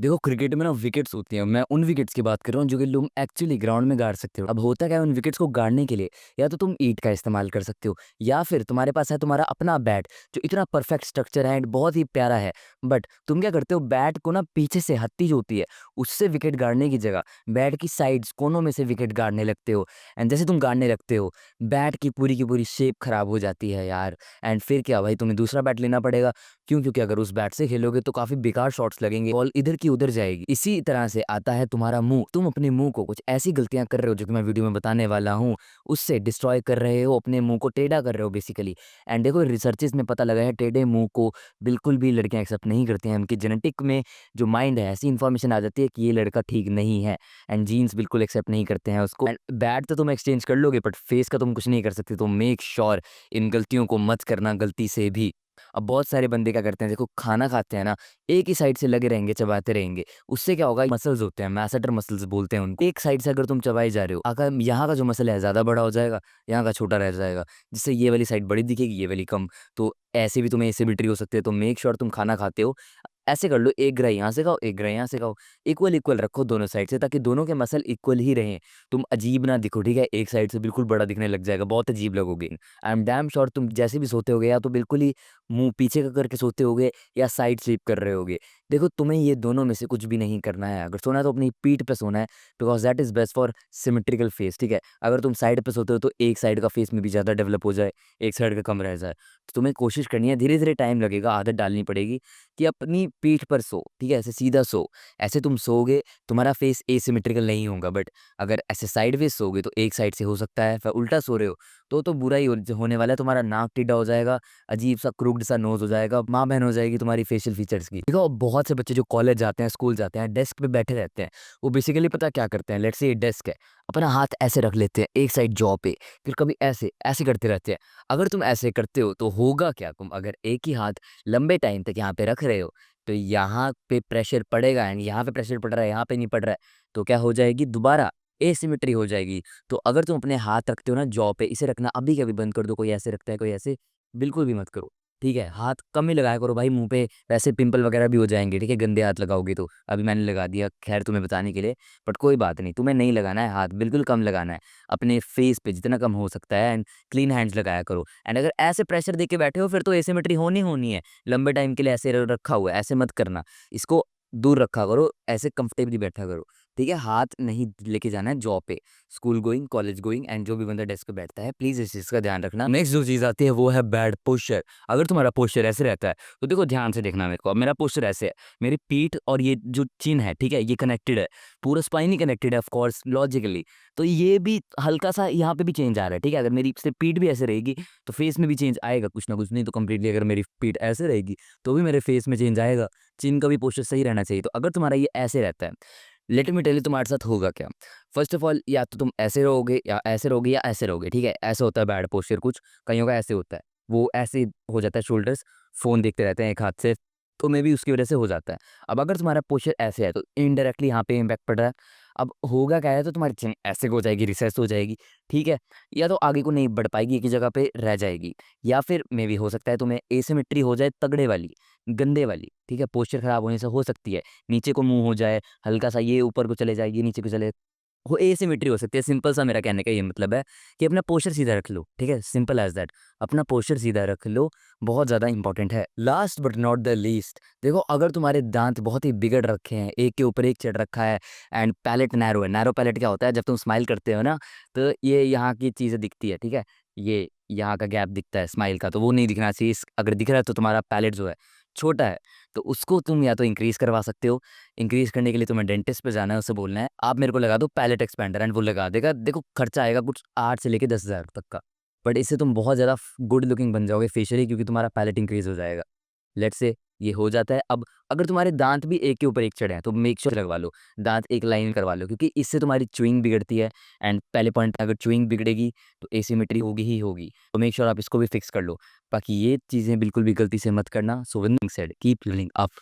देखो क्रिकेट में ना विकेट्स होती हैं। मैं उन विकेट्स की बात कर रहा हूँ जो कि तुम एक्चुअली ग्राउंड में गाड़ सकते हो। अब होता क्या है उन विकेट्स को गाड़ने के लिए या तो तुम ईंट का इस्तेमाल कर सकते हो या फिर तुम्हारे पास है तुम्हारा अपना बैट जो इतना परफेक्ट स्ट्रक्चर है एंड बहुत ही प्यारा है। बट तुम क्या करते हो, बैट को ना पीछे से हत्ती जो होती है उससे विकेट गाड़ने की जगह बैट की साइड्स कोनों में से विकेट गाड़ने लगते हो। एंड जैसे तुम गाड़ने लगते हो बैट की पूरी शेप खराब हो जाती है यार। एंड फिर क्या भाई, तुम्हें दूसरा बैट लेना पड़ेगा। क्यों? क्योंकि अगर उस बैट से खेलोगे तो काफी बेकार शॉट्स लगेंगे, बॉल इधर की उधर जाएगी। इसी तरह से आता है तुम्हारा मुंह। तुम अपने मुंह को कुछ ऐसी गलतियां कर रहे हो जो कि मैं वीडियो में बताने वाला हूँ, उससे डिस्ट्रॉय कर रहे हो, अपने मुंह को टेढ़ा कर रहे हो बेसिकली। एंड देखो रिसर्चेस में पता लगा है टेढ़े मुंह को बिल्कुल भी लड़कियां एक्सेप्ट नहीं करती हैं। उनकी जेनेटिक में जो माइंड है ऐसी इन्फॉर्मेशन आ जाती है कि ये लड़का ठीक नहीं है। एंड जीन्स बिल्कुल एक्सेप्ट नहीं करते हैं उसको। एंड बैट तो तुम एक्सचेंज कर लोगे बट फेस का तुम कुछ नहीं कर सकते। तो मेक श्योर इन गलतियों को मत करना गलती से भी। अब बहुत सारे बंदे क्या करते हैं, देखो खाना खाते हैं ना, एक ही साइड से लगे रहेंगे, चबाते रहेंगे। उससे क्या होगा, मसल्स होते हैं, मैसेटर मसल्स बोलते हैं उनको। एक साइड से अगर तुम चबाए जा रहे हो, अगर यहाँ का जो मसल है ज़्यादा बड़ा हो जाएगा, यहाँ का छोटा रह जाएगा, जिससे ये वाली साइड बड़ी दिखेगी, ये वाली कम। तो ऐसे भी तुम्हें एसिडिटी हो सकती है। तो मेक श्योर तुम खाना खाते हो ऐसे कर लो, एक ग्राही यहाँ से खाओ, एक ग्राही यहाँ से खाओ। इक्वल इक्वल रखो दोनों साइड से, ताकि दोनों के मसल इक्वल ही रहें। तुम अजीब ना दिखो, ठीक है? एक साइड से बिल्कुल बड़ा दिखने लग जाएगा, बहुत अजीब लगोगे। आई एम डैम श्योर तुम जैसे भी सोते होगे या तो बिल्कुल ही मुंह पीछे का करके सोते होगे या साइड स्लीप कर रहे होगे। देखो तुम्हें ये दोनों में से कुछ भी नहीं करना है। अगर सोना है तो अपनी पीठ पे सोना है, because that is best for symmetrical face, ठीक है? अगर तुम साइड पे सोते हो तो एक साइड का फेस में भी ज़्यादा डेवलप हो जाए, एक साइड का कम रह जाए। तो तुम्हें कोशिश करनी है, धीरे धीरे टाइम लगेगा, आदत डालनी पड़ेगी कि अपनी पीठ पर सो, ठीक है? ऐसे सीधा सो। ऐसे तुम सोओगे तुम्हारा फेस एसिमेट्रिकल नहीं होगा। बट अगर ऐसे साइडवेज सोओगे तो एक साइड से हो सकता है। फिर उल्टा सो रहे हो तो बुरा ही होने वाला है। तुम्हारा नाक टेढ़ा हो जाएगा, अजीब सा क्रूक्ड सा नोज हो जाएगा, माँ बहन हो जाएगी तुम्हारी फेशियल फीचर्स की। देखो बहुत से बच्चे जो कॉलेज जाते हैं, स्कूल जाते हैं, डेस्क पे बैठे रहते हैं। वो बेसिकली पता क्या करते हैं, लेट्स से ये डेस्क है, अपना हाथ ऐसे रख लेते हैं एक साइड जॉ पे, फिर कभी ऐसे ऐसे करते रहते हैं। अगर तुम ऐसे करते हो तो होगा क्या, तुम अगर एक ही हाथ लंबे टाइम तक यहाँ पे रख रहे हो तो यहाँ पे प्रेशर पड़ेगा एंड यहाँ पे प्रेशर पड़ रहा है, यहाँ पे नहीं पड़ रहा है। तो क्या हो जाएगी, दोबारा एसिमेट्री हो जाएगी। तो अगर तुम अपने हाथ रखते हो ना जॉ पे, इसे रखना अभी कभी बंद कर दो। कोई ऐसे रखता है, कोई ऐसे, बिल्कुल भी मत करो, ठीक है? हाथ कम ही लगाया करो भाई मुंह पे, वैसे पिंपल वगैरह भी हो जाएंगे, ठीक है? गंदे हाथ लगाओगे तो। अभी मैंने लगा दिया, खैर तुम्हें बताने के लिए। बट कोई बात नहीं, तुम्हें नहीं लगाना है हाथ, बिल्कुल कम लगाना है। अपने फेस पे जितना कम हो सकता है एंड क्लीन हैंड्स लगाया करो। एंड अगर ऐसे प्रेशर दे के बैठे हो फिर तो एसिमेट्री होनी होनी है। लंबे टाइम के लिए ऐसे रखा हुआ है, ऐसे मत करना। इसको दूर रखा करो, ऐसे कंफर्टेबली बैठा करो, ठीक है? हाथ नहीं लेके जाना है जॉब पे। School going, college going and जो भी बंदा डेस्क पे बैठता है, प्लीज इस चीज का ध्यान रखना। नेक्स्ट जो चीज आती है वो है बैड पोस्चर। अगर तुम्हारा पोस्चर ऐसे रहता है तो देखो ध्यान से देखना मेरे को। अब मेरा पोस्चर ऐसे है, मेरी पीठ और ये जो चिन है, ठीक है, ये कनेक्टेड है, पूरा स्पाइन ही कनेक्टेड है ऑफ कोर्स लॉजिकली। तो ये भी हल्का सा यहाँ पे भी चेंज आ रहा है, ठीक है? अगर मेरी से पीठ भी ऐसे रहेगी तो फेस में भी चेंज आएगा कुछ ना कुछ। नहीं तो कंप्लीटली अगर मेरी पीठ ऐसे रहेगी तो भी मेरे फेस में चेंज आएगा। चिन का भी पोस्चर सही रहना चाहिए। तो अगर तुम्हारा ये ऐसे रहता है, लेट मी टेल यू तुम्हारे साथ होगा क्या। फर्स्ट ऑफ ऑल, या तो तुम ऐसे रहोगे या ऐसे रहोगे या ऐसे रहोगे, ठीक है? ऐसा होता है बैड पोस्चर कुछ, कईयों का ऐसे होता है, वो ऐसे हो जाता है शोल्डर्स, फोन देखते रहते हैं एक हाथ से, तो मे भी उसकी वजह से हो जाता है। अब अगर तुम्हारा पोस्चर ऐसे है तो इनडायरेक्टली यहाँ पे इम्पैक्ट पड़ रहा है। अब होगा क्या है, तो तुम्हारी चिन ऐसे हो जाएगी, रिसेस हो जाएगी, ठीक है? या तो आगे को नहीं बढ़ पाएगी, एक ही जगह पे रह जाएगी। या फिर मे भी हो सकता है तुम्हें एसिमेट्री हो जाए तगड़े वाली, गंदे वाली, ठीक है? पोस्चर खराब होने से हो सकती है नीचे को मुंह हो जाए, हल्का सा ये ऊपर को चले जाए, ये नीचे को चले, वो एसिमेट्री हो सकती है। सिंपल सा मेरा कहने का ये मतलब है कि अपना पोस्चर सीधा रख लो, ठीक है? सिंपल एज दैट, अपना पोस्चर सीधा रख लो, बहुत ज़्यादा इंपॉर्टेंट है। Last but not the least, देखो अगर तुम्हारे दांत बहुत ही बिगड़ रखे हैं, एक के ऊपर एक चढ़ रखा है एंड पैलेट नैरो है। नैरो पैलेट क्या होता है, जब तुम स्माइल करते हो ना तो ये यहाँ की चीज़ें दिखती है, ठीक है? ये यहाँ का गैप दिखता है स्माइल का, तो वो नहीं दिखना चाहिए। अगर दिख रहा है तो तुम्हारा पैलेट जो है छोटा है, तो उसको तुम या तो इंक्रीज़ करवा सकते हो। इंक्रीज़ करने के लिए तुम्हें डेंटिस्ट पे जाना है, उससे बोलना है आप मेरे को लगा दो पैलेट एक्सपेंडर, एंड वो लगा देगा। देखो खर्चा आएगा कुछ 8 से लेके 10,000 तक का, बट इससे तुम बहुत ज़्यादा गुड लुकिंग बन जाओगे फेशियली, क्योंकि तुम्हारा पैलेट इंक्रीज़ हो जाएगा। लेट्स से ये हो जाता है। अब अगर तुम्हारे दांत भी एक के ऊपर एक चढ़े हैं तो मेक श्योर लगवा लो, दांत एक लाइन करवा लो, क्योंकि इससे तुम्हारी च्युइंग बिगड़ती है। एंड पहले पॉइंट, अगर च्युइंग बिगड़ेगी तो एसिमेट्री होगी ही होगी। तो मेक श्योर आप इसको भी फिक्स कर लो। बाकी ये चीज़ें बिल्कुल भी गलती से मत करना। So with said, keep living up.